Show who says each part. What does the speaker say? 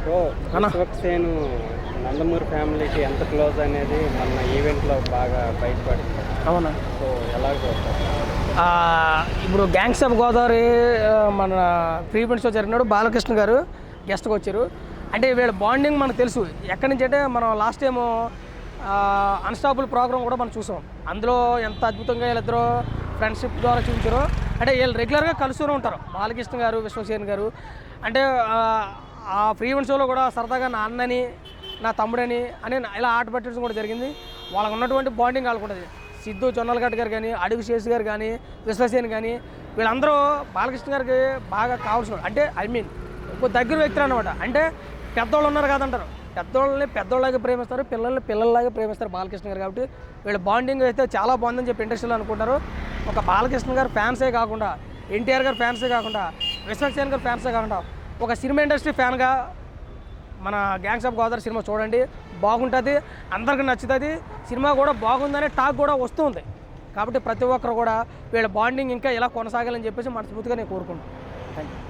Speaker 1: So Vishwaksen Nandamuri ఫ్యామిలీకి ఎంత close అనేది మన ఈవెంట్లో బాగా బయటపడింది.
Speaker 2: అవునా?
Speaker 1: సో ఎలా చూస్తారు?
Speaker 2: ఇప్పుడు గ్యాంగ్స్ ఆఫ్ గోదావరి మన ప్రీవెంట్ షో జరిగినాడు బాలకృష్ణ గారు గెస్ట్గా వచ్చారు. అంటే వీళ్ళ బాండింగ్ మనకు తెలుసు ఎక్కడి నుంచి అంటే మనం లాస్ట్ టైము అన్స్టాపుల్ ప్రోగ్రామ్ కూడా మనం చూసాం. అందులో ఎంత అద్భుతంగా వీళ్ళిద్దరూ ఫ్రెండ్షిప్ ద్వారా చూపించారో. అంటే వీళ్ళు రెగ్యులర్గా కలుస్తూనే ఉంటారు బాలకృష్ణ గారు విశ్వక్సేన్ గారు. అంటే ఆ ప్రీవెంట్ షోలో కూడా సరదాగా నా అన్నని నా తమ్ముడని అని ఇలా ఆట పట్టడం కూడా జరిగింది. వాళ్ళకు ఉన్నటువంటి బాండింగ్ వాళ్ళకు ఉంటుంది. సిద్ధు జొన్నలగడ్డ గారు కానీ అడుగు శేషు గారు కానీ విశ్వక్సేన్ కానీ వీళ్ళందరూ బాలకృష్ణ గారికి బాగా కావాల్సిన అంటే ఇంకో దగ్గర వ్యక్తులు అనమాట. అంటే పెద్దోళ్ళు ఉన్నారు కాదంటారు, పెద్దోళ్ళని పెద్దోళ్ళలాగా ప్రేమిస్తారు, పిల్లల్ని పిల్లల్లాగా ప్రేమిస్తారు బాలకృష్ణ గారు. కాబట్టి వీళ్ళ బాండింగ్ అయితే చాలా బాగుందని చెప్పి ఇండస్ట్రీలో అనుకుంటారు. ఒక బాలకృష్ణ గారు ఫ్యాన్సే కాకుండా ఎన్టీఆర్ గారు ఫ్యాన్సే కాకుండా విశ్వక్సేన్ గారు ఫ్యాన్సే కాకుండా ఒక సినిమా ఇండస్ట్రీ ఫ్యాన్గా మన గ్యాంగ్స్ ఆఫ్ గోదావరి సినిమా చూడండి, బాగుంటుంది, అందరికీ నచ్చుతుంది. సినిమా కూడా బాగుందనే టాక్ కూడా వస్తుంది. కాబట్టి ప్రతి ఒక్కరు కూడా వీళ్ళ బాండింగ్ ఇంకా ఇలా కొనసాగాలని చెప్పేసి మనస్ఫూర్తిగా నేను కోరుకుంటున్నాను. Thank you.